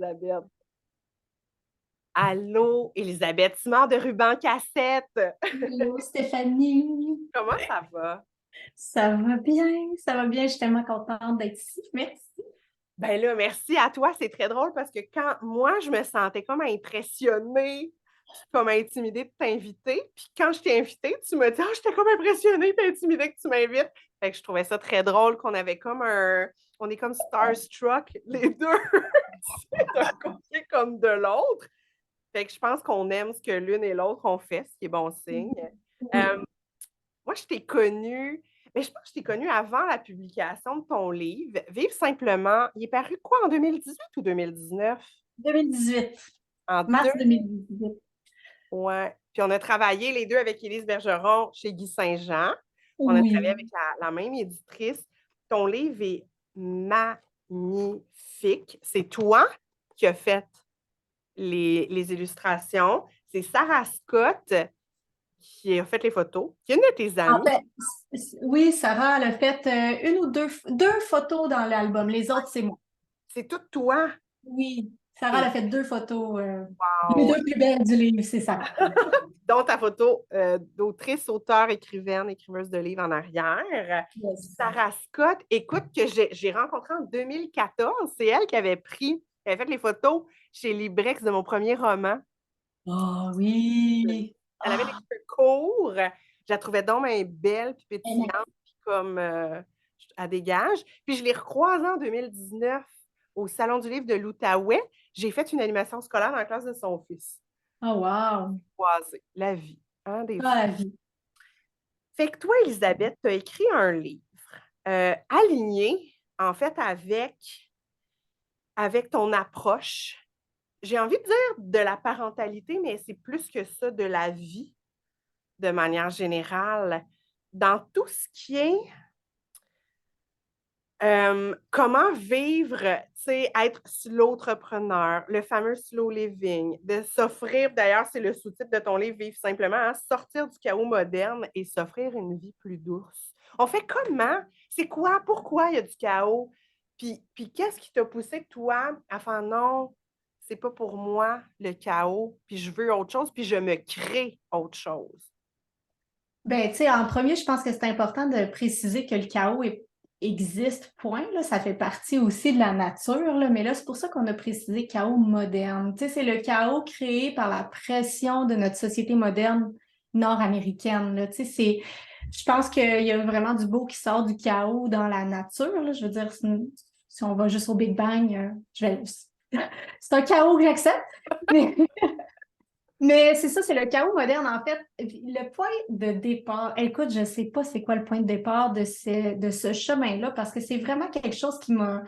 Elisabeth. Allô, Elisabeth Simard de Ruban Cassette. Hello Stéphanie, Comment ça va? ça va bien, ça va bien, je suis tellement contente d'être ici, merci. Ben là, merci à toi. C'est très drôle parce que quand moi, je me sentais comme impressionnée, puis comme intimidée de t'inviter. Puis quand je t'ai invitée, tu me dis, ah, j'étais comme impressionnée, puis intimidée que tu m'invites. Fait que je trouvais ça très drôle qu'on avait comme on est comme starstruck, les deux, d'un côté comme de l'autre. Fait que je pense qu'on aime ce que l'une et l'autre ont fait, ce qui est bon signe. Oui, Euh, Moi, je t'ai connue, mais je pense que je t'ai connue avant la publication de ton livre. Vivre simplement, il est paru quoi en 2018 ou 2019? 2018, En deux, mars 2018. ouais. Puis on a travaillé les deux avec Élise Bergeron chez Guy Saint-Jean. On a travaillé Oui. avec la même éditrice. Ton livre est magnifique. C'est toi qui as fait les illustrations. C'est Sarah Scott qui a fait les photos, qui est une de tes En amies. fait, oui, Sarah, elle a fait une ou deux photos dans l'album, les autres, c'est moi. C'est tout toi. Oui, Sarah, elle Et a fait deux photos, les wow! deux plus belles du livre, c'est ça. Dont ta photo d'autrice, auteure, écrivaine, écriveuse de livres en arrière. Yes. Sarah Scott, écoute, que j'ai rencontrée en 2014. C'est elle qui elle avait fait les photos chez Librex de mon premier roman. Oh oui. Elle avait les Ah, cheveux courts. Je la trouvais donc bien belle, puis elle pétillante, puis comme à dégage. Puis je l'ai recroisée en 2019 au Salon du livre de l'Outaouais. J'ai fait une animation scolaire dans la classe de son fils. oh wow. Croisée, la vie, hein, des Ah, fois. la vie. Fait que toi, Elisabeth, tu as écrit un livre aligné, en fait, avec ton approche. J'ai envie de dire de la parentalité, mais c'est plus que ça, de la vie de manière générale. Dans tout ce qui est comment vivre, tu sais, être slow-entrepreneur, le fameux slow living, de s'offrir, d'ailleurs, c'est le sous-titre de ton livre, Vivre simplement, hein, sortir du chaos moderne et s'offrir une vie plus douce. On fait comment? C'est quoi? Pourquoi il y a du chaos? Puis qu'est-ce qui t'a poussé, toi, à faire non, c'est pas pour moi le chaos, puis je veux autre chose, puis je me crée autre chose. Ben, tu sais, en premier, je pense que c'est important de préciser que le existe, point, là, ça fait partie aussi de la nature, là, mais là, c'est pour ça qu'on a précisé chaos moderne. Tu sais, c'est le chaos créé par la pression de notre société moderne nord-américaine, là. Tu sais, je pense qu'il y a vraiment du beau qui sort du chaos dans la nature, là. Je veux dire, si on va juste au Big Bang, c'est un chaos que j'accepte. Mais c'est ça, c'est le chaos moderne, en fait. Le point de départ, écoute, je sais pas c'est quoi le point de départ de ce chemin-là, parce que c'est vraiment quelque chose qui m'a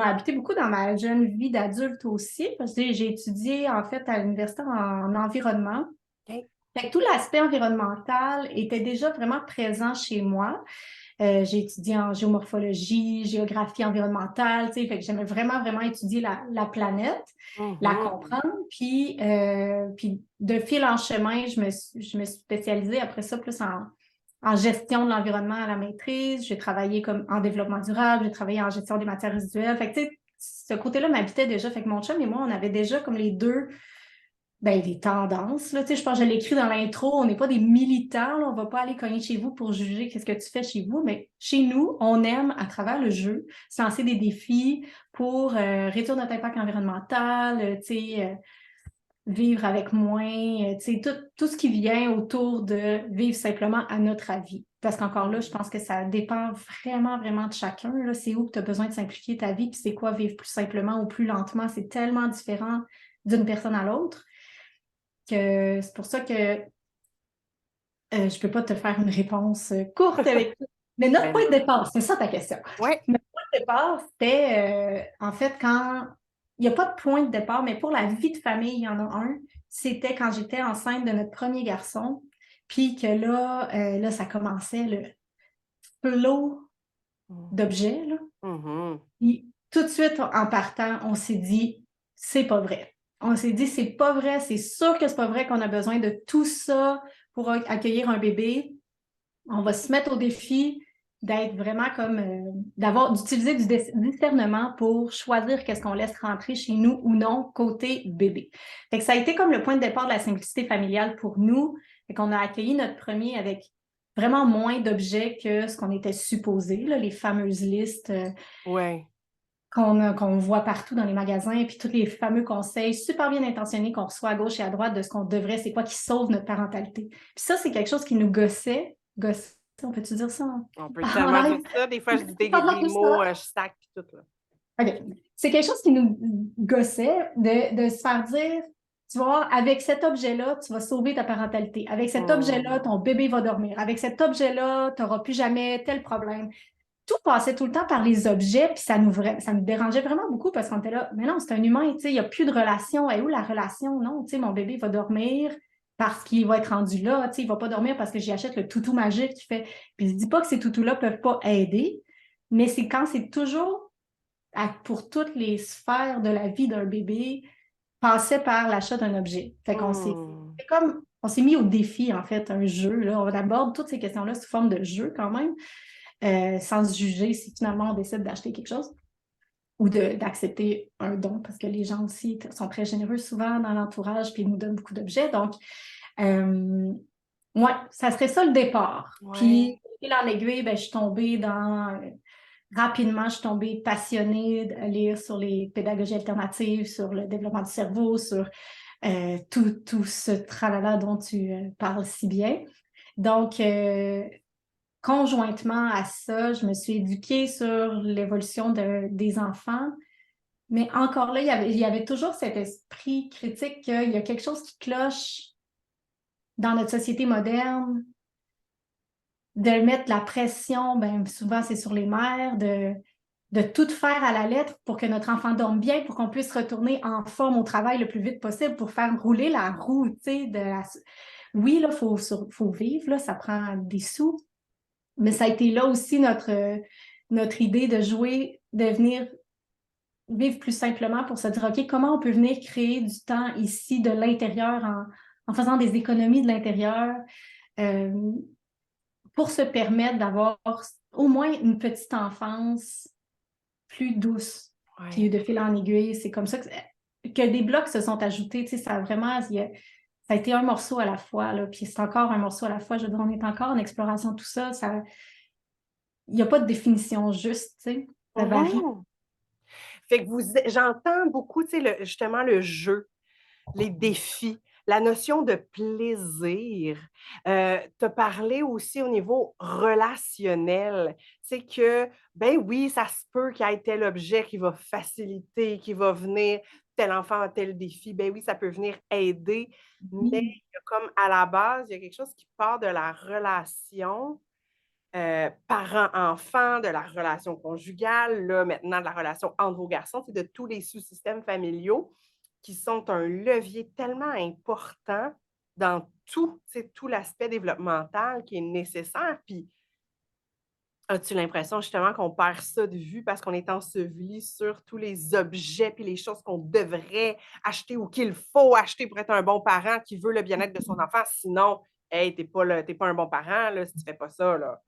habité beaucoup dans ma jeune vie d'adulte aussi, parce que j'ai étudié, en fait, à l'université en environnement. OK? Fait que tout l'aspect environnemental était déjà vraiment présent chez moi. J'ai étudié en géomorphologie, géographie environnementale, tu sais, fait que j'aimais vraiment, vraiment étudier la planète, la Mhm. comprendre. Puis de fil en chemin, je me suis spécialisée après ça plus en gestion de l'environnement à la maîtrise. J'ai travaillé comme en développement durable, j'ai travaillé en gestion des matières résiduelles. Fait que, tu sais, ce côté-là m'habitait déjà. Fait que mon chum et moi, on avait déjà comme les deux ben, des tendances, là. Tu sais, je pense que je l'ai écrit dans l'intro, on n'est pas des militants, là. On va pas aller cogner chez vous pour juger qu'est-ce que tu fais chez vous, mais chez nous, on aime, à travers le jeu, se lancer des défis pour réduire notre impact environnemental, tu sais, vivre avec moins, tu sais, tout ce qui vient autour de vivre simplement à notre avis. Parce qu'encore là, je pense que ça dépend vraiment, vraiment de chacun, là. C'est où que tu as besoin de s'impliquer ta vie, puis c'est quoi vivre plus simplement ou plus lentement. C'est tellement différent d'une personne à l'autre que c'est pour ça que je peux pas te faire une réponse courte avec tout. Mais notre Ben point de non. départ, c'est ça ta question. Ouais. Notre point de départ, c'était en fait quand il n'y a pas de point de départ, mais pour la vie de famille, il y en a un. C'était quand j'étais enceinte de notre premier garçon, puis que là, ça commençait le flot d'objets, là. Mhm. Puis tout de suite, en partant, on s'est dit, c'est pas vrai. On s'est dit, c'est pas vrai, c'est sûr que c'est pas vrai qu'on a besoin de tout ça pour accueillir un bébé. On va se mettre au défi, d'être vraiment comme, d'utiliser du discernement pour choisir qu'est-ce qu'on laisse rentrer chez nous ou non côté bébé. Fait que ça a été comme le point de départ de la simplicité familiale pour nous. Fait qu'on a accueilli notre premier avec vraiment moins d'objets que ce qu'on était supposé, là, les fameuses listes Ouais. qu'on voit partout dans les magasins, puis tous les fameux conseils super bien intentionnés qu'on reçoit à gauche et à droite de ce qu'on devrait, c'est quoi qui sauve notre parentalité. Puis ça, c'est quelque chose qui nous gossait. On peut-tu dire ça? On peut tellement dire ça. Des fois, je dis des mots, je stack puis tout, là. OK. C'est quelque chose qui nous gossait de se faire dire, tu vois, avec cet objet-là, tu vas sauver ta parentalité. Avec cet objet-là, ton bébé va dormir. Avec cet objet-là, tu n'auras plus jamais tel problème. Tout passait tout le temps par les objets, puis ça nous dérangeait vraiment beaucoup parce qu'on était là, mais non, c'est un humain, tu sais, il n'y a plus de relation. Et où la relation? Non, tu sais, mon bébé va dormir parce qu'il va être rendu là, tu sais, il ne va pas dormir parce que j'y achète le toutou magique qui fait. Puis je ne dis pas que ces toutous-là ne peuvent pas aider, mais c'est quand c'est toujours pour toutes les sphères de la vie d'un bébé, passait par l'achat d'un objet. Fait qu'on s'est c'est comme on s'est mis au défi, en fait, un jeu. Là. On aborde toutes ces questions-là sous forme de jeu quand même, sans se juger si finalement on décide d'acheter quelque chose ou d'accepter un don, parce que les gens aussi sont très généreux souvent dans l'entourage, puis ils nous donnent beaucoup d'objets. Donc, ouais, ça serait ça le départ. Ouais. Puis, fil en aiguille, ben, je suis tombée dans rapidement, je suis tombée passionnée à lire sur les pédagogies alternatives, sur le développement du cerveau, sur tout ce tralala dont tu parles si bien. Donc, conjointement à ça, je me suis éduquée sur l'évolution des enfants. Mais encore là, il y avait toujours cet esprit critique qu'il y a quelque chose qui cloche dans notre société moderne, de mettre la pression, ben, souvent c'est sur les mères, de tout faire à la lettre pour que notre enfant dorme bien, pour qu'on puisse retourner en forme au travail le plus vite possible pour faire rouler la roue, tu sais, Oui, là, faut vivre, là, ça prend des sous, mais ça a été là aussi notre idée de jouer, de venir vivre plus simplement pour se dire, OK, comment on peut venir créer du temps ici de l'intérieur en faisant des économies de l'intérieur pour se permettre d'avoir au moins une petite enfance plus douce. Ouais. Puis de fil en aiguille, c'est comme ça que des blocs se sont ajoutés. Tu sais, ça a vraiment, ça a été un morceau à la fois, là, puis c'est encore un morceau à la fois. Je veux dire, on est encore en exploration de tout ça. Il n'y a pas de définition juste, tu sais. Ça varie. Fait que j'entends beaucoup, tu sais, justement, le jeu, les défis, la notion de plaisir. Tu as parlé aussi au niveau relationnel. C'est que, ben oui, ça se peut qu'il y ait tel objet qui va faciliter, qui va venir, tel enfant a tel défi. Ben oui, ça peut venir aider, mais il y a comme à la base, il y a quelque chose qui part de la relation parents-enfants, de la relation conjugale, là, maintenant de la relation entre vos garçons, c'est de tous les sous-systèmes familiaux qui sont un levier tellement important dans tout l'aspect développemental qui est nécessaire. Puis, as-tu l'impression justement qu'on perd ça de vue parce qu'on est enseveli sur tous les objets puis les choses qu'on devrait acheter ou qu'il faut acheter pour être un bon parent qui veut le bien-être de son enfant? Sinon, hey, t'es pas un bon parent là, si tu fais pas ça, là.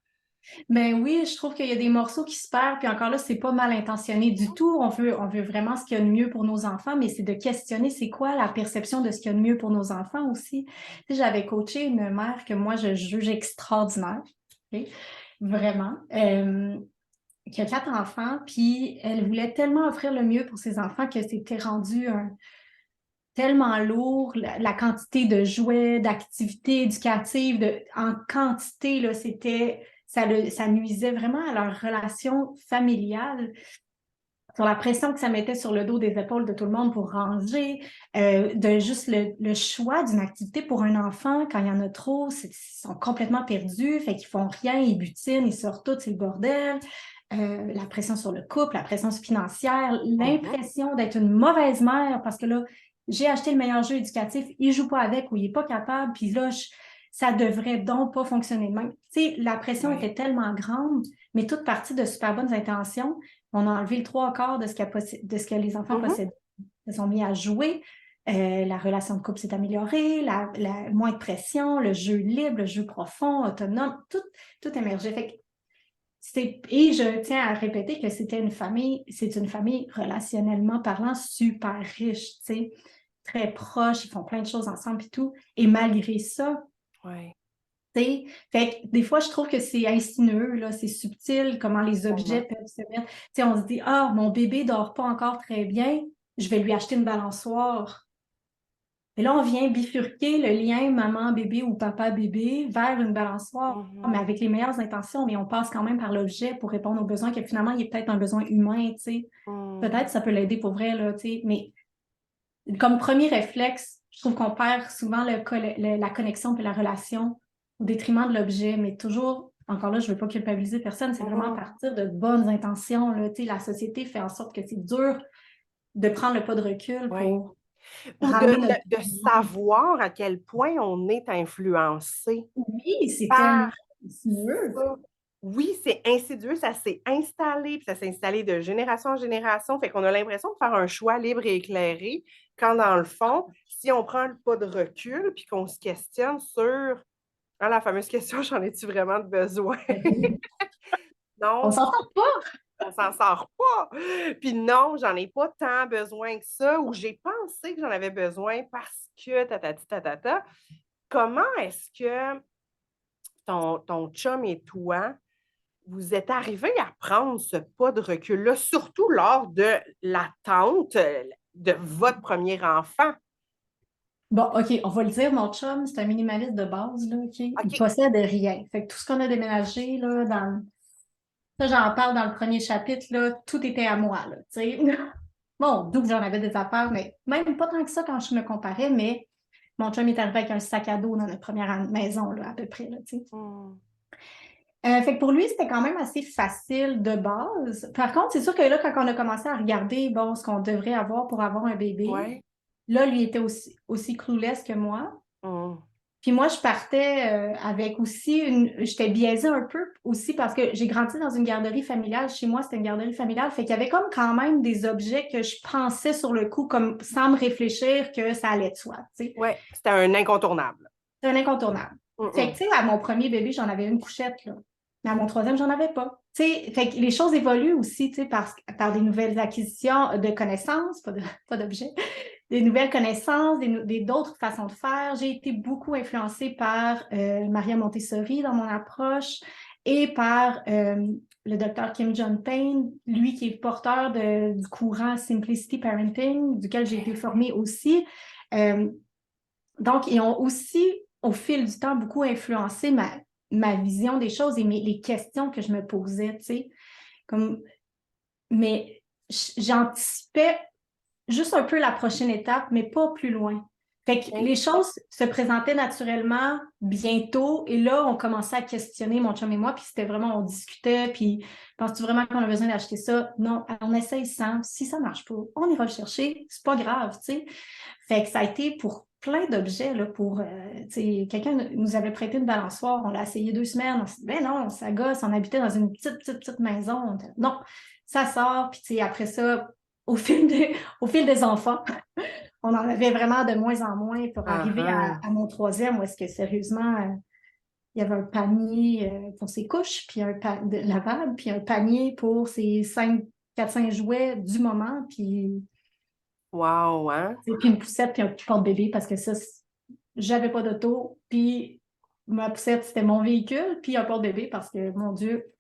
Ben oui, je trouve qu'il y a des morceaux qui se perdent, puis encore là, c'est pas mal intentionné du tout. On veut vraiment ce qu'il y a de mieux pour nos enfants, mais c'est de questionner c'est quoi la perception de ce qu'il y a de mieux pour nos enfants aussi. Tu sais, j'avais coaché une mère que moi, je juge extraordinaire, ok? Vraiment, qui a 4 enfants, puis elle voulait tellement offrir le mieux pour ses enfants que c'était rendu tellement lourd, la quantité de jouets, d'activités éducatives, en quantité, là, ça nuisait vraiment à leur relation familiale, sur la pression que ça mettait sur le dos des épaules de tout le monde pour ranger, de juste le choix d'une activité pour un enfant, quand il y en a trop, ils sont complètement perdus, fait qu'ils font rien, ils butinent, ils sortent tout, c'est le bordel. La pression sur le couple, la pression financière, l'impression d'être une mauvaise mère parce que là, j'ai acheté le meilleur jeu éducatif, il ne joue pas avec ou il n'est pas capable, puis là, ça devrait donc pas fonctionner de même. Tu sais, la pression était tellement grande, mais toute partie de super bonnes intentions. On a enlevé le 3/4 de ce que les enfants possédaient. Ils se sont mis à jouer. La relation de couple s'est améliorée, moins de pression, le jeu libre, le jeu profond, autonome, tout émergeait. Fait que Et je tiens à répéter que c'est une famille relationnellement parlant super riche, tu sais, très proche, ils font plein de choses ensemble et tout. Et malgré ça, Ouais. fait que des fois, je trouve que c'est insinueux, là, c'est subtil comment les objets Vraiment. peuvent se mettre. T'sais, on se dit, ah, mon bébé dort pas encore très bien, je vais lui acheter une balançoire. Et là, on vient bifurquer le lien maman-bébé ou papa-bébé vers une balançoire, mais avec les meilleures intentions, mais on passe quand même par l'objet pour répondre aux besoins que finalement, il est peut-être un besoin humain, tu sais. Peut-être ça peut l'aider pour vrai, là, tu sais, mais comme premier réflexe, je trouve qu'on perd souvent la connexion et la relation au détriment de l'objet, mais toujours, encore là, je ne veux pas culpabiliser personne, c'est vraiment à partir de bonnes intentions, là, tu sais, la société fait en sorte que c'est dur de prendre le pas de recul Ouais. pour Ou ramener notre... de savoir à quel point on est influencé Oui, c'est tellement par insinueux. ça. Oui, c'est insidieux, ça s'est installé, puis ça s'est installé de génération en génération. Fait qu'on a l'impression de faire un choix libre et éclairé, quand dans le fond, si on prend le pas de recul, puis qu'on se questionne sur la fameuse question, j'en ai-tu vraiment de besoin? On Non, s'en sort pas. on s'en sort pas. Puis non, j'en ai pas tant besoin que ça, ou j'ai pensé que j'en avais besoin parce que tatati tatata. Comment est-ce que ton chum et toi, vous êtes arrivés à prendre ce pas de recul-là, surtout lors de l'attente de votre premier enfant? Bon, OK, on va le dire, mon chum, c'est un minimaliste de base, là, OK? Il OK. possède rien. Fait que tout ce qu'on a déménagé, là, ça, j'en parle dans le premier chapitre, là, tout était à moi, là, tu sais. Bon, d'où j'en avais des affaires, mais même pas tant que ça quand je me comparais, mais mon chum est arrivé avec un sac à dos dans notre première maison, là, à peu près, là, tu sais. Hmm. Fait que pour lui, c'était quand même assez facile de base. Par contre, c'est sûr que là, quand on a commencé à regarder, bon, ce qu'on devrait avoir pour avoir un bébé, Ouais. là, lui était aussi clueless que moi. Hmm. Puis moi, je partais avec aussi j'étais biaisée un peu aussi parce que j'ai grandi dans une garderie familiale. Chez moi, c'était une garderie familiale. Fait qu'il y avait comme quand même des objets que je pensais sur le coup, comme sans me réfléchir que ça allait de soi, tu sais. Ouais, c'était un incontournable. C'est un incontournable. Fait que, Mm-mm. tu sais, à mon premier bébé, j'en avais une couchette, là. Mais à mon troisième, j'en avais pas. Tu sais, fait que les choses évoluent aussi, tu sais, par des nouvelles acquisitions de connaissances, pas d'objets, des nouvelles connaissances, d'autres façons de faire. J'ai été beaucoup influencée par Maria Montessori dans mon approche et par le docteur Kim John Payne, lui qui est porteur du courant Simplicity Parenting, duquel j'ai été formée aussi. Euh, donc, ils ont aussi, au fil du temps, beaucoup influencé ma vision des choses et les questions que je me posais, tu sais. Mais j'anticipais juste un peu la prochaine étape, mais pas plus loin. Fait que OK. les choses se présentaient naturellement bientôt et là, on commençait à questionner mon chum et moi, puis c'était vraiment, on discutait, puis penses-tu vraiment qu'on a besoin d'acheter ça? Non, on essaye ça. Si ça marche pas, on ira le chercher, c'est pas grave, tu sais. Fait que ça a été pour plein d'objets, là, quelqu'un nous avait prêté une balançoire, on l'a essayé 2 semaines, on s'est dit, ben non, ça gosse, on habitait dans une petite maison. Non, ça sort, puis après ça, au au fil des enfants, on en avait vraiment de moins en moins pour arriver Uh-huh. à mon troisième, où est-ce que sérieusement, il y avait un panier pour ses couches, puis de lavable, puis un panier pour ses 4-5 jouets du moment, Wow, hein? puis une poussette, puis un porte-bébé, parce que ça, j'avais pas d'auto, puis ma poussette, c'était mon véhicule, puis un porte-bébé, parce que, mon Dieu,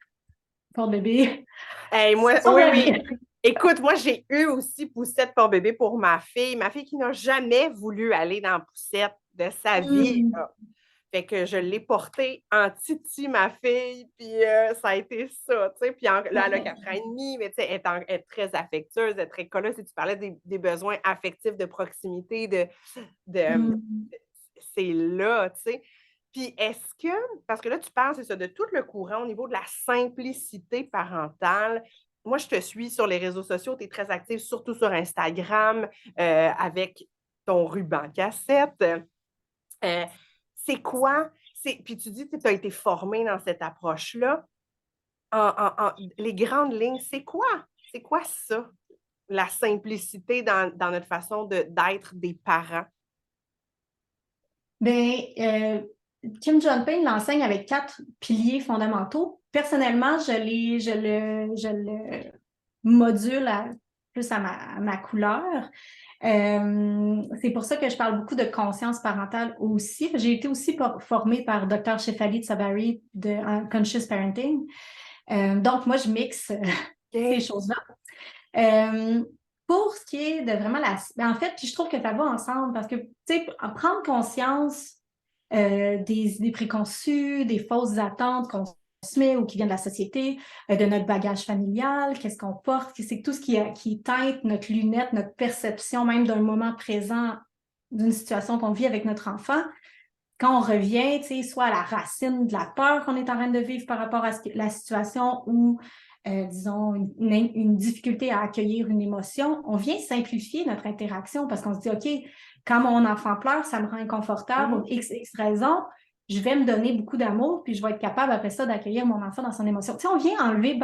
porte-bébé, Hey, moi, sauve oui, la oui. vie. Écoute, moi, j'ai eu aussi poussette pour bébé pour ma fille. Ma fille qui n'a jamais voulu aller dans la poussette de sa vie. Mm. Fait que je l'ai portée en titi, ma fille, puis ça a été ça, tu sais. Puis là, elle a 4 ans et demi, mais tu sais, elle est très affectueuse, elle est très colleuse. Si tu parlais des besoins affectifs de proximité, de Mm. c'est là, tu sais. Puis est-ce que, parce que là, tu parles, c'est ça, de tout le courant au niveau de la simplicité parentale. Moi, je te suis sur les réseaux sociaux, tu es très active, surtout sur Instagram, avec ton ruban cassette. Euh, c'est quoi? Puis tu dis que tu as été formée dans cette approche-là. Les grandes lignes, c'est quoi? C'est quoi ça? La simplicité dans notre façon d'être des parents. Ben, Kim John Payne l'enseigne avec 4 piliers fondamentaux. personnellement, je le module plus à ma couleur. C'est pour ça que je parle beaucoup de conscience parentale aussi. J'ai été aussi formée par Dr. Shefali Tsabary de Conscious Parenting. Donc, moi, je mixe ces choses-là. Pour ce qui est de vraiment en fait, puis je trouve que ça va ensemble parce que, tu sais, prendre conscience des idées préconçues, des fausses attentes qu'on se met ou qui viennent de la société, de notre bagage familial, qu'est-ce qu'on porte, c'est tout ce qui teinte notre lunette, notre perception même d'un moment présent, d'une situation qu'on vit avec notre enfant. Quand on revient, tu sais, soit à la racine de la peur qu'on est en train de vivre par rapport à la situation ou, disons, une difficulté à accueillir une émotion, on vient simplifier notre interaction parce qu'on se dit, OK, quand mon enfant pleure, ça me rend inconfortable pour X raisons, je vais me donner beaucoup d'amour puis je vais être capable après ça d'accueillir mon enfant dans son émotion. Tu sais, on vient enlever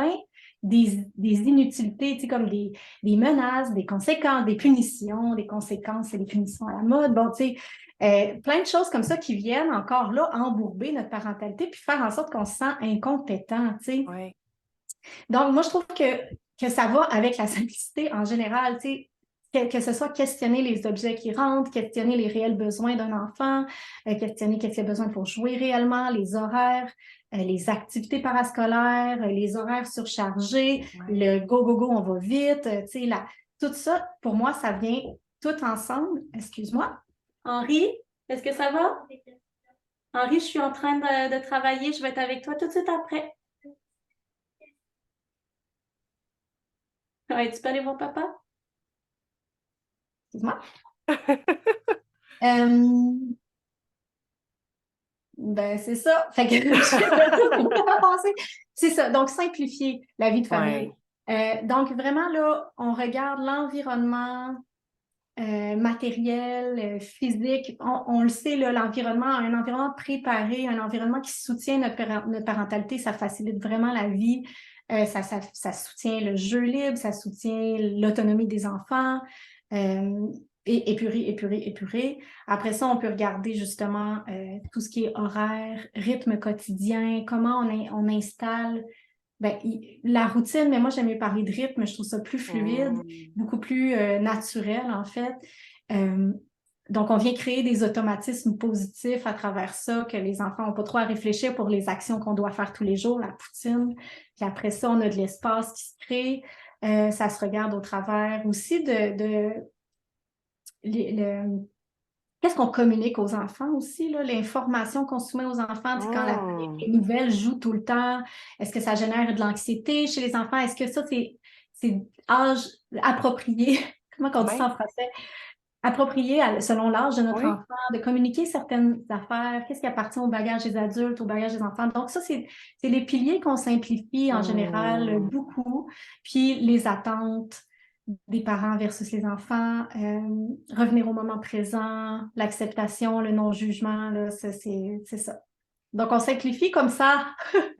des inutilités, tu sais, comme des menaces, des conséquences, des punitions, des conséquences et des punitions à la mode. Bon, tu sais, plein de choses comme ça qui viennent encore là embourber notre parentalité puis faire en sorte qu'on se sent incompétent, tu sais. Ouais. Donc, moi, je trouve que ça va avec la simplicité en général, tu sais, que ce soit questionner les objets qui rentrent, questionner les réels besoins d'un enfant, questionner qu'est-ce qu'il y a besoin pour jouer réellement, les horaires, les activités parascolaires, les horaires surchargés, le go, go, go, on va vite, tu sais, tout ça, pour moi, ça vient tout ensemble. Excuse-moi. Henri, est-ce que ça va? Henri, je suis en train de travailler, je vais être avec toi tout de suite après. Ouais, tu peux aller voir papa? Excuse-moi. Ben, c'est ça. Fait que c'est ça. Donc, simplifier la vie de famille. Donc, vraiment, là, on regarde l'environnement matériel, physique. On le sait, là, l'environnement, un environnement préparé, un environnement qui soutient notre parentalité, ça facilite vraiment la vie. Ça soutient le jeu libre, ça soutient l'autonomie des enfants. Et épurer. Après ça, on peut regarder justement tout ce qui est horaire, rythme quotidien, comment on installe la routine, mais moi j'aime mieux parler de rythme, je trouve ça plus fluide, beaucoup plus naturel en fait. Donc on vient créer des automatismes positifs à travers ça, que les enfants n'ont pas trop à réfléchir pour les actions qu'on doit faire tous les jours, la poutine. Puis après ça, on a de l'espace qui se crée. Ça se regarde au travers aussi qu'est-ce qu'on communique aux enfants aussi, là? L'information qu'on soumet aux enfants, quand les nouvelles jouent tout le temps, est-ce que ça génère de l'anxiété chez les enfants? Est-ce que ça, c'est âge approprié? Comment on dit ça en français? Approprié selon l'âge de notre enfant, de communiquer certaines affaires, qu'est-ce qui appartient au bagage des adultes, au bagage des enfants. Donc ça, c'est les piliers qu'on simplifie en général beaucoup. Puis les attentes des parents versus les enfants, revenir au moment présent, l'acceptation, le non-jugement, là, c'est ça. Donc, on simplifie comme ça.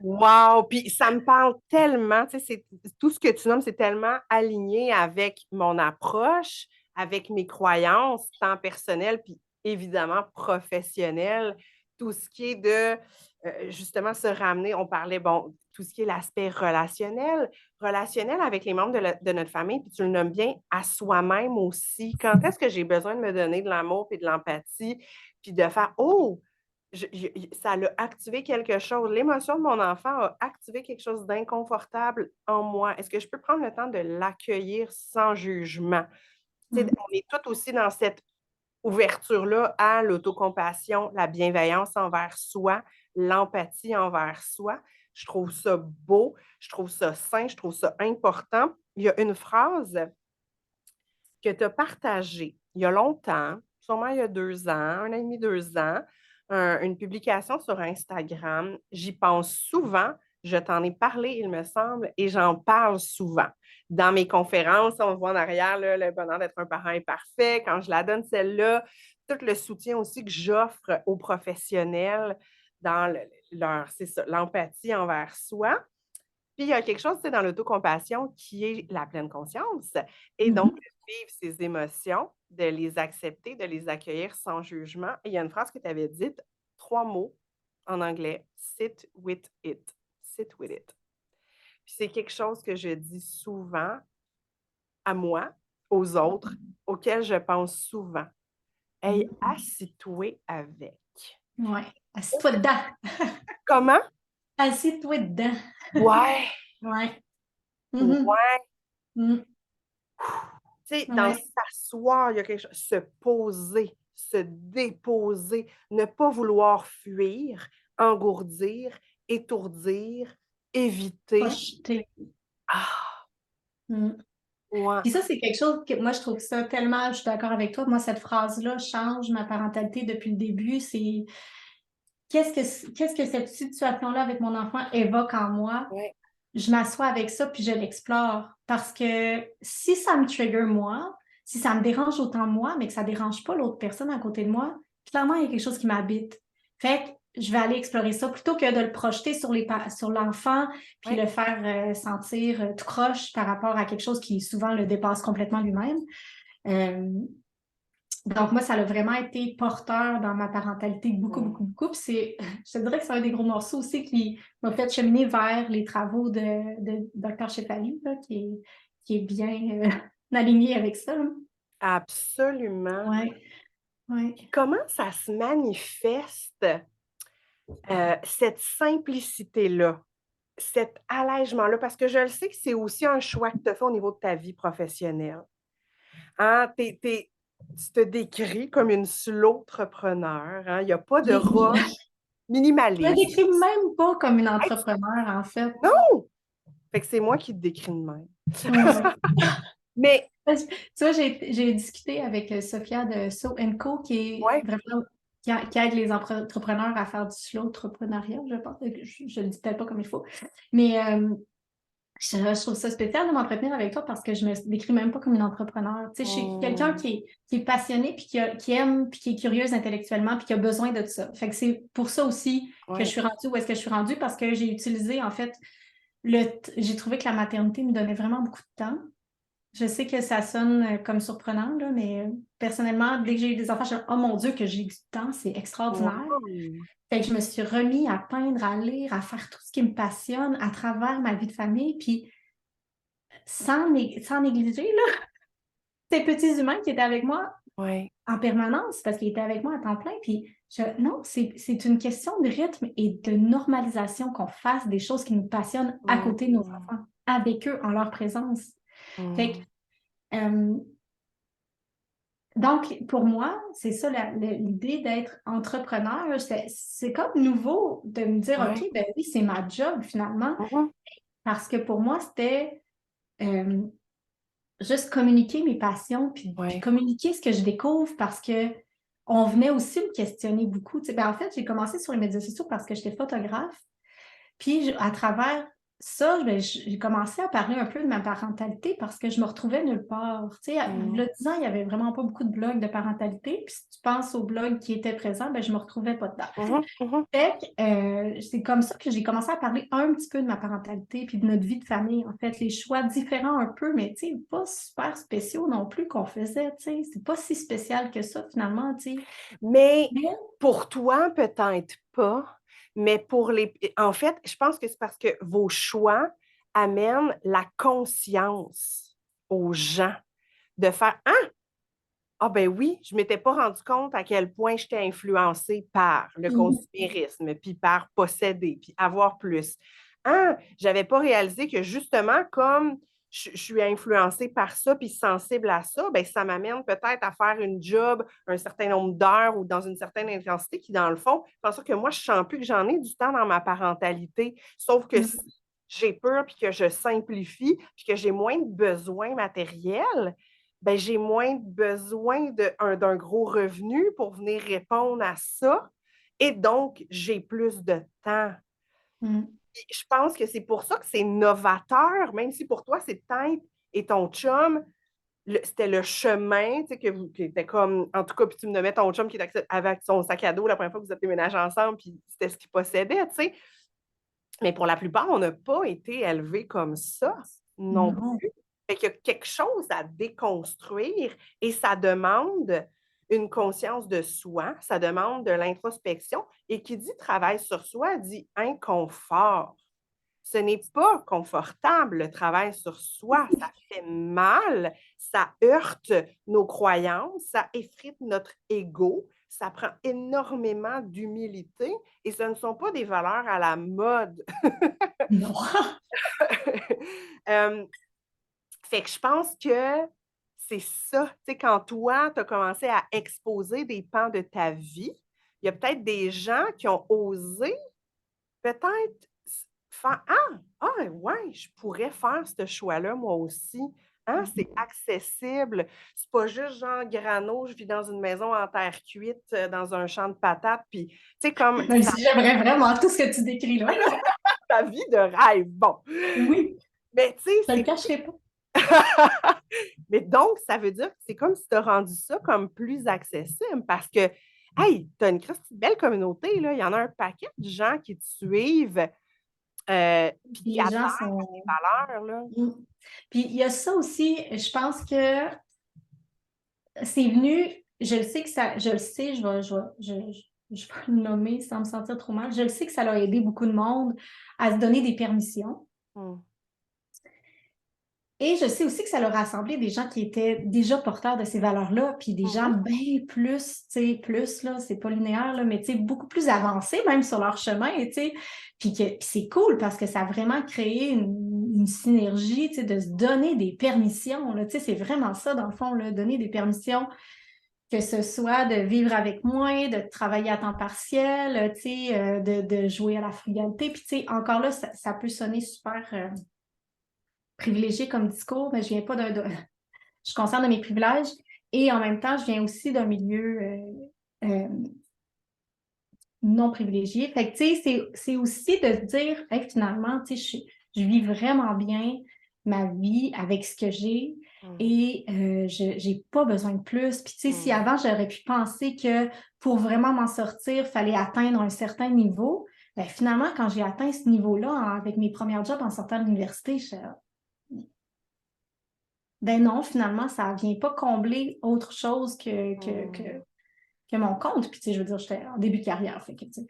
Wow! Puis ça me parle tellement, tu sais, tout ce que tu nommes, c'est tellement aligné avec mon approche, avec mes croyances, tant personnelles, puis évidemment professionnelles. Tout ce qui est de, justement, se ramener, on parlait, bon, tout ce qui est l'aspect relationnel avec les membres de notre famille, puis tu le nommes bien, à soi-même aussi. Quand est-ce que j'ai besoin de me donner de l'amour et de l'empathie, puis de faire, oh! Ça a activé quelque chose. L'émotion de mon enfant a activé quelque chose d'inconfortable en moi. Est-ce que je peux prendre le temps de l'accueillir sans jugement? On est tous aussi dans cette ouverture-là à l'autocompassion, la bienveillance envers soi, l'empathie envers soi. Je trouve ça beau, je trouve ça sain, je trouve ça important. Il y a une phrase que tu as partagée il y a longtemps, sûrement il y a 2 ans, 1 an et demi, 2 ans, une publication sur Instagram. J'y pense souvent. Je t'en ai parlé, il me semble, et j'en parle souvent. Dans mes conférences, on voit en arrière là, le bonheur d'être un parent imparfait. Quand je la donne, celle-là, tout le soutien aussi que j'offre aux professionnels dans c'est ça, l'empathie envers soi. Puis il y a quelque chose, dans l'autocompassion qui est la pleine conscience. Et donc, de vivre ses émotions, de les accepter, de les accueillir sans jugement. Et il y a une phrase que tu avais dite, 3 mots en anglais, sit with it. sit with it. Puis c'est quelque chose que je dis souvent à moi, aux autres, auxquels je pense souvent. Hey, assis-toi avec. Ouais. Assis-toi dedans. Comment? Assis-toi dedans. Ouais, Ouais. Mhm. ouais. Mm. Tu sais, dans Ouais. s'asseoir, il y a quelque chose, se poser, se déposer, ne pas vouloir fuir, engourdir, étourdir, éviter. Projeter. Ah, Mm. ouais, Puis ça, c'est quelque chose que moi, je trouve ça tellement, je suis d'accord avec toi. Moi, cette phrase-là change ma parentalité depuis le début. C'est qu'est-ce que cette situation-là avec mon enfant évoque en moi? ouais, Je m'assois avec ça puis je l'explore. Parce que si ça me trigger moi, si ça me dérange autant moi, mais que ça dérange pas l'autre personne à côté de moi, clairement, il y a quelque chose qui m'habite. Fait que je vais aller explorer ça plutôt que de le projeter sur l'enfant puis ouais. le faire sentir tout croche par rapport à quelque chose qui souvent le dépasse complètement lui-même. Euh, donc, moi, ça a vraiment été porteur dans ma parentalité beaucoup, Mm. beaucoup, beaucoup. Puis je te dirais que c'est un des gros morceaux aussi qui m'a fait cheminer vers les travaux de Dr. Shefali, là, qui est bien aligné avec ça. Là. Absolument. Ouais, ouais. Comment ça se manifeste, cette simplicité-là, cet allègement-là? Parce que je le sais que c'est aussi un choix que tu as fait au niveau de ta vie professionnelle. Hein, tu te décris comme une slow-entrepreneur, hein? Il n'y a pas de Je roche, me minimaliste. décris même pas comme une Hey, entrepreneur, en fait. non! Fait que c'est moi qui te décris de même. Ouais. Mais, Tu vois, j'ai discuté avec Sophia de So Co, qui est ouais, vraiment qui aide les entrepreneurs à faire du slow entrepreneuriat, je pense. Je le dis peut-être pas comme il faut. Mais je trouve ça spécial de m'entretenir avec toi parce que je me décris même pas comme une entrepreneur. Tu sais, je suis quelqu'un qui est passionné, puis qui aime, puis qui est curieuse intellectuellement, puis qui a besoin de ça. Fait que c'est pour ça aussi que je ouais. suis rendue où est-ce que je suis rendue, parce que j'ai utilisé, en fait, j'ai trouvé que la maternité me donnait vraiment beaucoup de temps. Je sais que ça sonne comme surprenant, là, mais personnellement, dès que j'ai eu des enfants, je me suis dit, oh mon Dieu, que j'ai du temps, c'est extraordinaire. Wow. Fait que je me suis remis à peindre, à lire, à faire tout ce qui me passionne à travers ma vie de famille, puis sans négliger là, ces petits humains qui étaient avec moi Ouais. en permanence, parce qu'ils étaient avec moi à temps plein. Puis non, c'est une question de rythme et de normalisation qu'on fasse des choses qui nous passionnent à côté de nos Mm. enfants, avec eux, en leur présence. Fait que, Mm. euh, donc, pour moi, c'est ça l'idée d'être entrepreneur. C'est comme nouveau de me dire, Ouais. OK, ben oui, c'est ma job finalement, Mhm. parce que pour moi, c'était euh, juste communiquer mes passions, puis Ouais. communiquer ce que je découvre parce que on venait aussi me questionner beaucoup. Tu sais, ben, en fait, j'ai commencé sur les médias sociaux parce que j'étais photographe. Puis à travers ça, ben, j'ai commencé à parler un peu de ma parentalité parce que je me retrouvais nulle part. Tu sais, il y Mm. a 10 ans, il n'y avait vraiment pas beaucoup de blogs de parentalité. Puis si tu penses aux blogs qui étaient présents, ben, je me retrouvais pas dedans. Mhm. Mhm. Fait que, c'est comme ça que j'ai commencé à parler un petit peu de ma parentalité puis de notre vie de famille, en fait. Les choix différents un peu, mais tu sais, pas super spéciaux non plus qu'on faisait, tu sais. C'est pas si spécial que ça, finalement, tu sais. Mais Mais, pour toi, peut-être pas, mais pour les... En fait, je pense que c'est parce que vos choix amènent la conscience aux gens de faire ah ben oui, je ne m'étais pas rendu compte à quel point j'étais influencée par le consumérisme, puis par posséder, puis avoir plus. J'avais pas réalisé que justement, comme je suis influencée par ça, puis sensible à ça, ben ça m'amène peut-être à faire une job un certain nombre d'heures ou dans une certaine intensité qui, dans le fond, c'est pour ça que moi, je sens plus que j'en ai du temps dans ma parentalité, sauf que si j'ai peur, puis que je simplifie, puis que j'ai moins de besoins matériels, ben, j'ai moins besoin d'un gros revenu pour venir répondre à ça. Et donc, j'ai plus de temps. mm, Puis je pense que c'est pour ça que c'est novateur, même si pour toi, c'est peut-être, et ton chum, c'était le chemin, tu sais, qui était comme, en tout cas, puis tu me nommais ton chum qui était avec son sac à dos la première fois que vous êtes déménagés ensemble, puis c'était ce qu'il possédait, tu sais. Mais pour la plupart, on n'a pas été élevés comme ça non non. plus. Fait qu'il y a quelque chose à déconstruire et ça demande une conscience de soi, ça demande de l'introspection. Et qui dit travail sur soi dit inconfort. Ce n'est pas confortable, le travail sur soi. Ça fait mal, ça heurte nos croyances, ça effrite notre ego, ça prend énormément d'humilité et ce ne sont pas des valeurs à la mode. Non. Euh, Fait que je pense que c'est ça. Tu sais, quand toi, tu as commencé à exposer des pans de ta vie, il y a peut-être des gens qui ont osé peut-être faire ouais, je pourrais faire ce choix-là moi aussi. Hein, c'est accessible. C'est pas juste genre grano, je vis dans une maison en terre cuite, dans un champ de patates, puis tu sais, comme Même si j'aimerais vraiment tout ce que tu décris là. ta vie de rêve. Bon. Oui, Mais tu sais, je ne le c'est cacherai pas. Mais donc, ça veut dire que c'est comme si tu as rendu ça comme plus accessible parce que, hey, tu as une belle communauté, là. Il y en a un paquet de gens qui te suivent puis qui Les adhèrent gens à tes sont. valeurs, là. Mm. Puis il y a ça aussi, je pense que c'est venu, je le sais que ça, je le sais, je vais le nommer sans me sentir trop mal. Je le sais que ça a aidé beaucoup de monde à se donner des permissions. Mm. Et je sais aussi que ça leur a rassemblé des gens qui étaient déjà porteurs de ces valeurs-là, puis des gens Mhm. bien plus, tu sais, plus, là, c'est pas linéaire, là, mais tu sais, beaucoup plus avancés même sur leur chemin, tu sais. Puis c'est cool parce que ça a vraiment créé une synergie, tu sais, de se donner des permissions, là, tu sais, c'est vraiment ça, dans le fond, là, donner des permissions, que ce soit de vivre avec moi, de travailler à temps partiel, tu sais, de jouer à la frugalité. Puis, tu sais, encore là, ça peut sonner super privilégié comme discours, mais je viens pas je suis consciente de mes privilèges et en même temps, je viens aussi d'un milieu euh, non privilégié. Fait que, tu sais, c'est aussi de se dire, hey, finalement, tu sais, je vis vraiment bien ma vie avec ce que j'ai Mhm. et je n'ai pas besoin de plus. Puis, tu sais, si Mhm. avant, j'aurais pu penser que pour vraiment m'en sortir, il fallait atteindre un certain niveau, ben, finalement, quand j'ai atteint ce niveau-là, avec mes premiers jobs en sortant de l'université, ben non, finalement, ça ne vient pas combler autre chose que mon compte. Puis, tu sais, je veux dire, j'étais en début de carrière. Fait que, tu sais,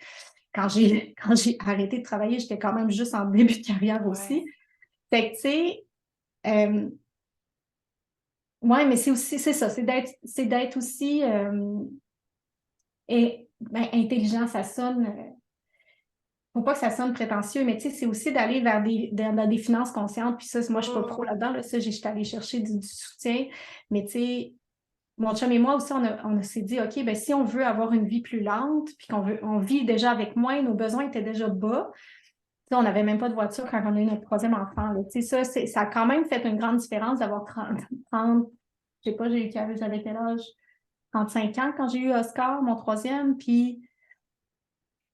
quand j'ai arrêté de travailler, j'étais quand même juste en début de carrière Ouais. aussi. Fait que, tu sais, euh, ouais, mais c'est aussi, c'est ça, c'est d'être aussi ben, intelligent, ça sonne. Faut pas que ça sonne prétentieux, mais tu sais, c'est aussi d'aller vers dans des finances conscientes. Puis ça, moi, je suis pas pro Mhm. là-dedans. Là, ça, j'étais allée chercher du soutien. Mais tu sais, mon chum et moi aussi, on s'est dit, OK, ben, si on veut avoir une vie plus lente, puis on vit déjà avec moins, nos besoins étaient déjà bas. Tu sais, on n'avait même pas de voiture quand on a eu notre troisième enfant. Là. Tu sais, ça a quand même fait une grande différence d'avoir 30 je sais pas, j'avais quel âge? 35 ans quand j'ai eu Oscar, mon troisième, puis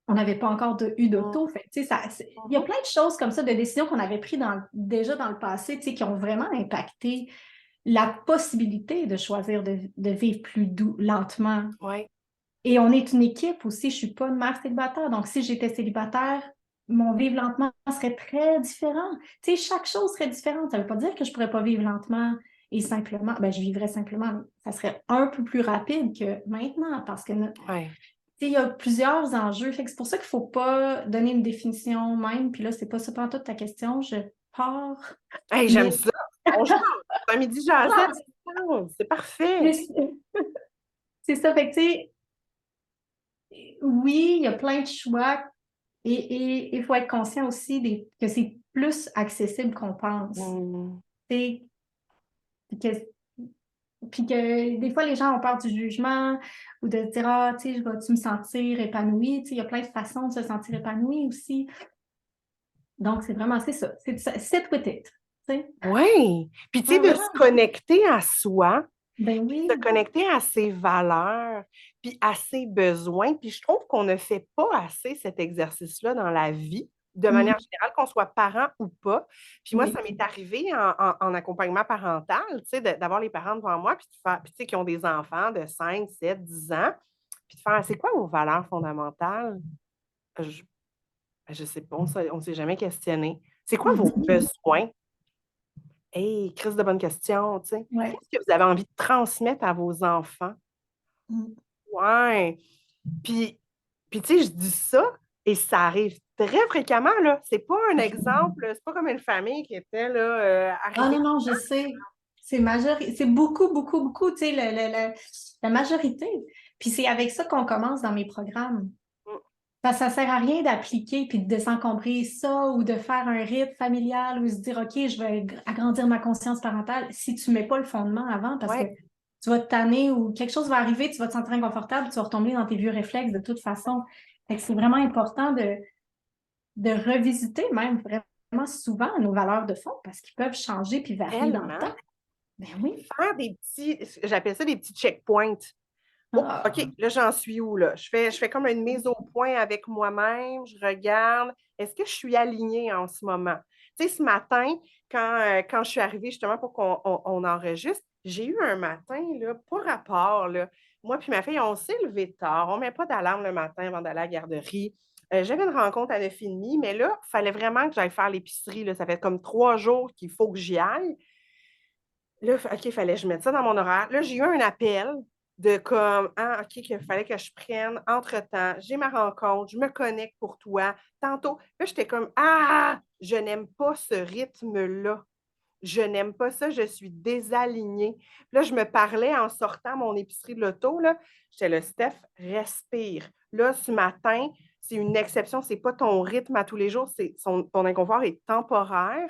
on n'avait pas encore eu d'auto. Fait, tu sais, il y a Mhm. plein de choses comme ça, de décisions qu'on avait prises déjà dans le passé, tu sais, qui ont vraiment impacté la possibilité de choisir de vivre plus doux, lentement. Ouais. Et on est une équipe aussi. Je ne suis pas une mère célibataire. Donc, si j'étais célibataire, mon vivre lentement serait très différent. Tu sais, chaque chose serait différente. Ça ne veut pas dire que je ne pourrais pas vivre lentement et simplement. Ben, je vivrais simplement, mais ça serait un peu plus rapide que maintenant parce que Ouais. tu sais, il y a plusieurs enjeux. Fait que c'est pour ça qu'il ne faut pas donner une définition même. Puis là, c'est pas ça pour toute ta question. Je pars. Hey, j'aime Mais ça. On jase. Un midi jasette, c'est parfait. c'est ça. Fait que, tu sais, oui, il y a plein de choix et il faut être conscient aussi que c'est plus accessible qu'on pense. Mm. Tu sais, puis que des fois, les gens ont peur du jugement ou de dire, ah, tu sais, vas-tu me sentir épanouie? Tu sais, il y a plein de façons de se sentir épanouie aussi. Donc, c'est ça. C'est sit with it. Tu sais. Oui. Puis, tu sais, Ah, de se vraiment? connecter à soi, Ben puis se oui. connecter à ses valeurs, puis à ses besoins. Puis je trouve qu'on ne fait pas assez cet exercice-là dans la vie, de Mhm. manière générale, qu'on soit parent ou pas. Puis moi, ça Oui. m'est arrivé en accompagnement parental, tu sais, d'avoir les parents devant moi, puis, puis tu sais, qui ont des enfants de 5, 7, 10 ans, puis de faire, c'est quoi vos valeurs fondamentales? Je ne sais pas, on ne s'est jamais questionné. C'est quoi vos Mhm. besoins? Hey, Chris, de bonnes questions, tu sais. Ouais. Qu'est-ce que vous avez envie de transmettre à vos enfants? Mhm. Ouais. Puis tu sais, je dis ça et ça arrive Mm-hmm. très fréquemment, là. C'est pas un exemple, c'est pas comme une famille qui était là, Ah arrivée. non, non, je sais. C'est beaucoup, beaucoup, beaucoup, tu sais, la majorité. Puis c'est avec ça qu'on commence dans mes programmes. Mm. Parce que ça sert à rien d'appliquer puis de s'encombrer ça ou de faire un rite familial ou se dire, OK, je vais agrandir ma conscience parentale si tu mets pas le fondement avant parce que Ouais, tu vas te tanner ou quelque chose va arriver, tu vas te sentir inconfortable, tu vas retomber dans tes vieux réflexes de toute façon. Fait que c'est vraiment important de revisiter même vraiment souvent nos valeurs de fond parce qu'ils peuvent changer puis varier dans le tellement. temps. Ben oui. Faire des petits, j'appelle ça des petits checkpoints. Oh, OK, Ah. là, j'en suis où, là? Je fais comme une mise au point avec moi-même. Je regarde, est-ce que je suis alignée en ce moment? Tu sais, ce matin, quand je suis arrivée justement pour qu'on enregistre, j'ai eu un matin, là, pas rapport, là. Moi puis ma fille, on s'est levé tard. On ne met pas d'alarme le matin avant d'aller à la garderie. J'avais une rencontre à 9h30, mais là, il fallait vraiment que j'aille faire l'épicerie, là. Ça fait comme 3 jours qu'il faut que j'y aille. Là, OK, il fallait que je mette ça dans mon horaire. Là, j'ai eu un appel de comme, ah, OK, qu'il fallait que je prenne entre-temps. J'ai ma rencontre, je me connecte pour toi. Tantôt, là, j'étais comme, ah, je n'aime pas ce rythme-là. Je n'aime pas ça, je suis désalignée. Là, je me parlais en sortant mon épicerie de l'auto, là. J'étais là, Steph, respire. Là, ce matin, c'est une exception, c'est pas ton rythme à tous les jours, ton inconfort est temporaire.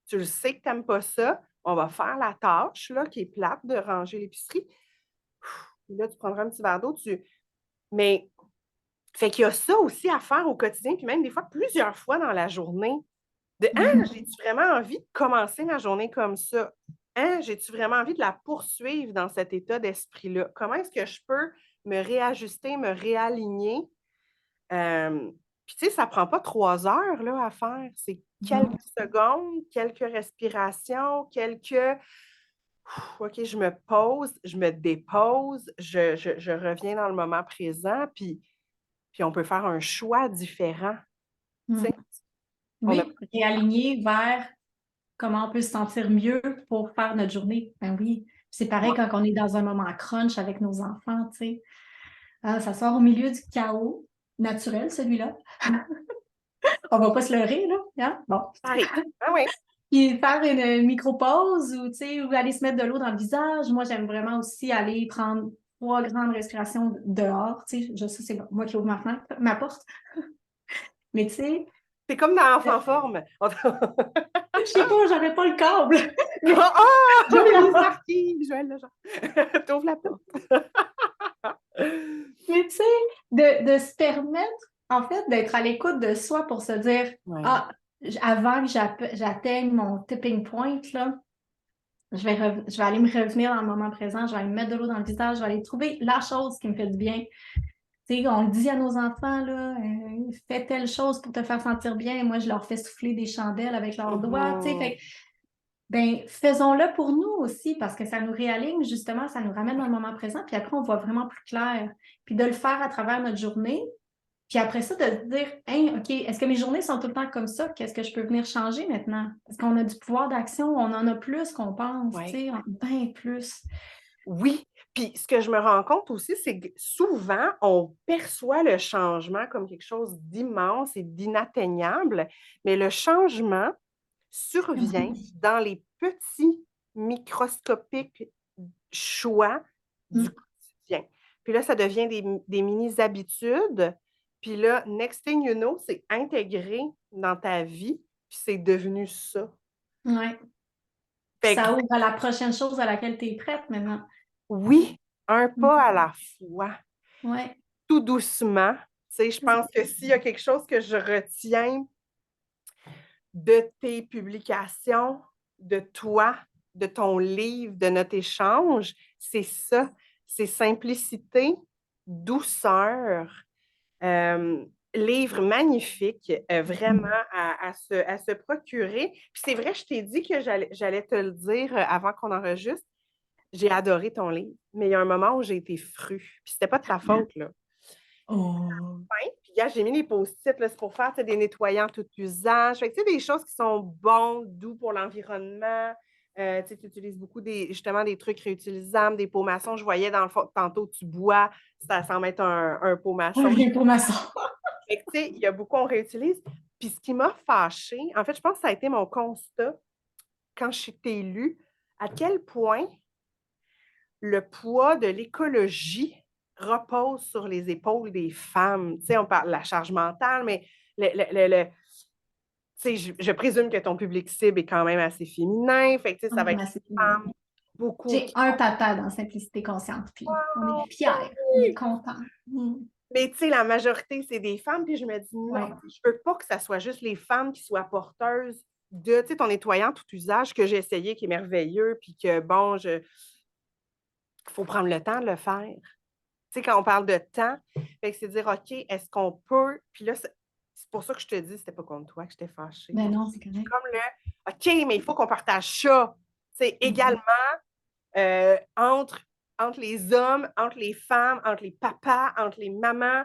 Tu le sais que tu n'aimes pas ça. On va faire la tâche là, qui est plate de ranger l'épicerie. Puis là, tu prendras un petit verre d'eau. Mais fait qu'il y a ça aussi à faire au quotidien, puis même des fois plusieurs fois dans la journée. De ah, Mhm. j'ai-tu vraiment envie de commencer ma journée comme ça? Hein, j'ai-tu vraiment envie de la poursuivre dans cet état d'esprit-là? Comment est-ce que je peux me réajuster, me réaligner? Euh, Puis, tu sais, ça ne prend pas 3 heures là, à faire. C'est quelques Non. secondes, quelques respirations, quelques OK, je me pose, je me dépose, je reviens dans le moment présent, puis on peut faire un choix différent. Tu Mm. sais, on a Oui, réaligner vers comment on peut se sentir mieux pour faire notre journée. Ben oui. C'est pareil quand on est dans un moment crunch avec nos enfants, tu sais. Ah, ça sort au milieu du chaos naturel, celui-là. On va pas se leurrer, là. Hein? Bon. pareil. Ah oui. Puis faire une micro-pause ou, tu sais, ou aller se mettre de l'eau dans le visage. Moi, j'aime vraiment aussi aller prendre 3 grandes respirations dehors. Tu sais, je sais, c'est moi qui ouvre ma porte. Mais tu sais, C'est comme dans Enfant forme. je sais pas, j'aurais pas le câble. Oh, Mais oh, j'aurais la Louise porte. Marquis, Joël Legendre. T'ouvres la porte. Mais tu sais, de se permettre, en fait, d'être à l'écoute de soi pour se dire, Ouais. ah, avant que j'atteigne mon tipping point, là, je vais aller me revenir dans le moment présent, je vais aller me mettre de l'eau dans le visage, je vais aller trouver la chose qui me fait du bien. Tu sais, on dit à nos enfants, là, fais telle chose pour te faire sentir bien. Moi, je leur fais souffler des chandelles avec leurs doigts. Tu sais, Mhm. fait, ben, faisons-le pour nous aussi parce que ça nous réaligne, justement, ça nous ramène dans le moment présent. Puis après, on voit vraiment plus clair. Puis de le faire à travers notre journée. Puis après ça, de se dire, hey, OK, est-ce que mes journées sont tout le temps comme ça? Qu'est-ce que je peux venir changer maintenant? Parce qu'on a du pouvoir d'action, on en a plus qu'on pense, tu Ouais. sais, bien plus. Oui, puis ce que je me rends compte aussi, c'est que souvent, on perçoit le changement comme quelque chose d'immense et d'inatteignable, mais le changement survient dans les petits microscopiques choix du Mm. quotidien. Puis là, ça devient des mini-habitudes. Puis là, next thing you know, c'est intégré dans ta vie, puis c'est devenu ça. Ouais. Puis Fait que ça ouvre à la prochaine chose à laquelle tu es prête maintenant. oui, un Mm. pas à la fois. Ouais. Tout doucement. Tu sais, je pense que s'il y a quelque chose que je retiens de tes publications, de toi, de ton livre, de notre échange, c'est ça. C'est simplicité, douceur, livre magnifique, vraiment à se procurer. Puis c'est vrai, je t'ai dit que j'allais te le dire avant qu'on enregistre. J'ai adoré ton livre, mais il y a un moment où j'ai été fru. Puis c'était pas de ta faute, là. Oh. Puis, gars, j'ai mis les post-it, là, c'est pour faire des nettoyants tout usage. Fait que, tu sais, des choses qui sont bons, doux pour l'environnement. Tu utilises beaucoup justement des trucs réutilisables, des pots maçons. Je voyais dans le fond, tantôt tu bois, ça semble être un pot maçon. Oui, pour ma soeur. Fait que, tu sais, il y a beaucoup, on réutilise. Puis ce qui m'a fâchée, en fait, je pense que ça a été mon constat quand je suis élue, à quel point le poids de l'écologie repose sur les épaules des femmes. Tu sais, on parle de la charge mentale, mais tu sais, je présume que ton public cible est quand même assez féminin. Fait que, tu sais, ça va être Assez des féminin. femmes beaucoup J'ai qui... un tata dans Simplicité Consciente, puis on est fiers, on est contents. Mais tu sais, la majorité, c'est des femmes. Puis je me dis, non, Ouais. je veux pas que ça soit juste les femmes qui soient porteuses de, tu sais, ton nettoyant tout usage que j'ai essayé, qui est merveilleux, puis que, bon, il faut prendre le temps de le faire. Tu sais, quand on parle de temps, c'est dire, OK, est-ce qu'on peut... Puis là, c'est pour ça que je te dis, c'était pas contre toi que j'étais fâchée. Ben non, c'est correct. Comme le, OK, mais il faut qu'on partage ça. Tu sais, également, entre les hommes, entre les femmes, entre les papas, entre les mamans,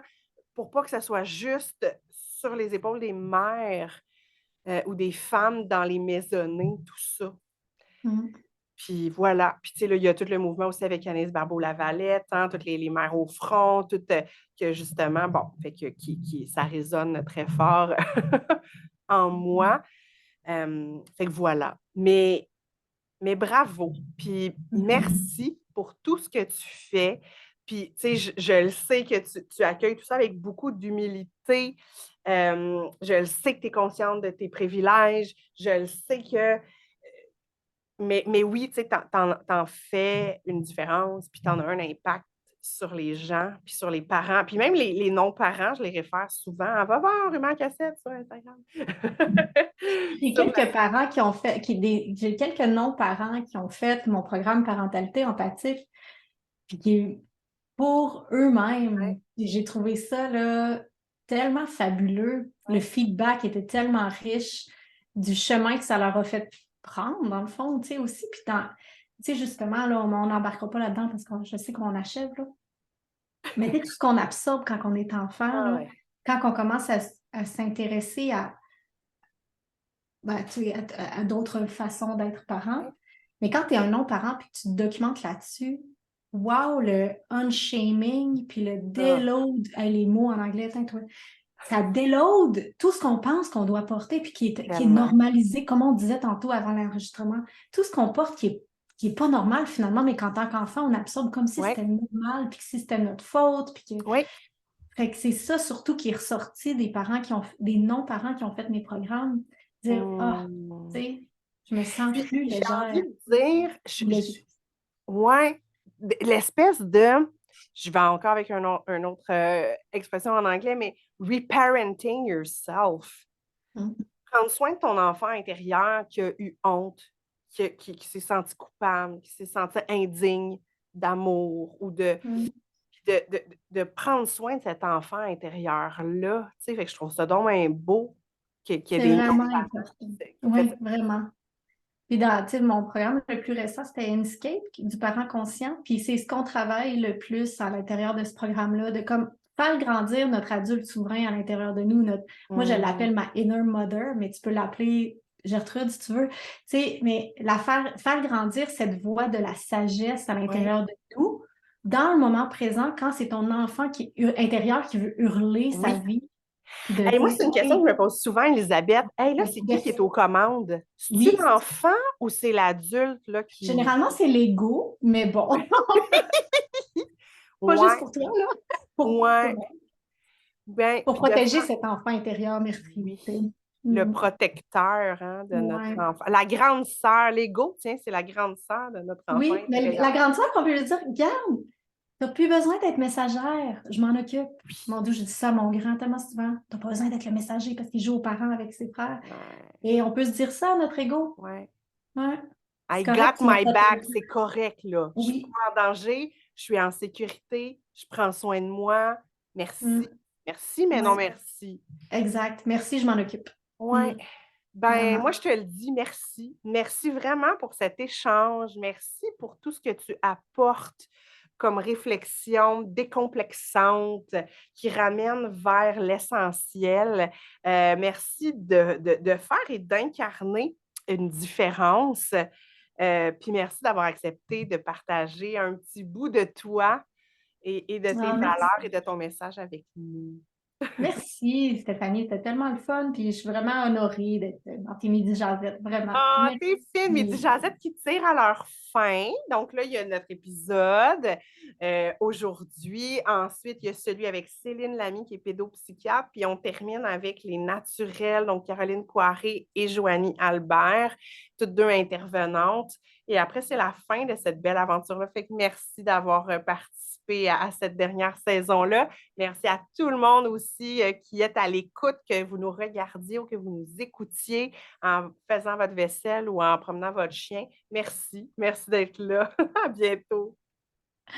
pour pas que ça soit juste sur les épaules des mères ou des femmes dans les maisonnées, tout ça. Puis voilà. Puis tu sais, là, il y a tout le mouvement aussi avec Agnès Barbeau-Lavalette, hein, toutes les mères au front, tout que justement, bon, fait que ça résonne très fort en moi. Fait que voilà. Mais bravo. Puis merci pour tout ce que tu fais. Puis, tu sais, je le sais que tu accueilles tout ça avec beaucoup d'humilité. Je le sais que tu es consciente de tes privilèges. Je le sais que... Mais oui, tu sais, t'en fais une différence, puis t'en as un impact sur les gens, puis sur les parents. Puis même les non-parents, je les réfère souvent. « Va voir Rumeur Cassette sur Instagram. » J'ai quelques parents qui ont fait, j'ai quelques non-parents qui ont fait mon programme parentalité empathique, puis qui, pour eux-mêmes, j'ai trouvé ça là, tellement fabuleux. Le feedback était tellement riche du chemin que ça leur a fait prendre, dans le fond, tu sais, aussi. Puis, tu sais, justement, là, on n'embarquera pas là-dedans parce que je sais qu'on achève, là. Mais tu sais, tout ce qu'on absorbe quand on est enfant, là, quand on commence à s'intéresser ben, tu sais, à d'autres façons d'être parent. Mais quand tu es un non-parent puis que tu te documentes là-dessus, wow, le unshaming puis le déload, les mots en anglais, attends, toi, ça déload tout ce qu'on pense qu'on doit porter puis qui est normalisé, comme on disait tantôt avant l'enregistrement. Tout ce qu'on porte qui est pas normal finalement, mais qu'en tant qu'enfant, on absorbe comme si c'était normal puis que si c'était notre faute. Puis que... Fait que c'est ça surtout qui est ressorti des parents des non-parents qui ont fait mes programmes. Dire, tu sais, je me sens plus légère. J'ai envie de dire, ouais, l'espèce de, je vais encore avec une autre expression en anglais, mais reparenting yourself. Prendre soin de ton enfant intérieur qui a eu honte, qui s'est senti coupable, qui s'est senti indigne d'amour ou de prendre soin de cet enfant intérieur-là. Tu sais, fait que je trouve ça donc un beau qu'il y ait C'est des vraiment non-parents. important. Oui, vraiment. Puis dans mon programme le plus récent, c'était Inscape, du parent conscient. Puis c'est ce qu'on travaille le plus à l'intérieur de ce programme-là, de comme faire grandir notre adulte souverain à l'intérieur de nous. Moi, je l'appelle ma inner mother, mais tu peux l'appeler Gertrude si tu veux. Tu sais, mais faire grandir cette voix de la sagesse à l'intérieur de nous, dans le moment présent, quand c'est ton enfant intérieur qui veut hurler sa vie. Moi, c'est une question que je me pose souvent, Elisabeth. Là, c'est qui est aux commandes? C'est-tu l'enfant ou c'est l'adulte là, qui... Généralement, c'est l'ego, mais bon. Pas juste pour toi, là. Pour protéger cet enfant intérieur, merci. Le protecteur de notre enfant. La grande sœur, l'ego, tiens, c'est la grande sœur de notre enfant. Oui, mais la grande sœur, on peut lui dire, regarde, t'as plus besoin d'être messagère, je m'en occupe. Mon Dieu, je dis ça à mon grand tellement souvent. T'as pas besoin d'être le messager parce qu'il joue aux parents avec ses frères. Et on peut se dire ça à notre ego. I got my back, c'est correct, là. Je suis pas en danger, je suis en sécurité, je prends soin de moi. Merci. Merci, mais non merci. Exact. Merci, je m'en occupe. Oui. Ben, moi, je te le dis, merci. Merci vraiment pour cet échange. Merci pour tout ce que tu apportes comme réflexion décomplexante qui ramène vers l'essentiel. Merci de faire et d'incarner une différence. Puis merci d'avoir accepté de partager un petit bout de toi et de tes valeurs et de ton message avec nous. Merci, Stéphanie, c'était tellement le fun, puis je suis vraiment honorée d'être dans tes midi jasettes, vraiment. Ah, Merci. t'es fine, mais du jasette qui tire à leur fin. Donc là, il y a notre épisode aujourd'hui. Ensuite, il y a celui avec Céline Lamy qui est pédopsychiatre. Puis on termine avec les naturels, donc Caroline Coiré et Joanie Albert, toutes deux intervenantes. Et après, c'est la fin de cette belle aventure-là. Fait que merci d'avoir participé à cette dernière saison-là. Merci à tout le monde aussi qui est à l'écoute, que vous nous regardiez ou que vous nous écoutiez en faisant votre vaisselle ou en promenant votre chien. Merci. Merci d'être là. À bientôt.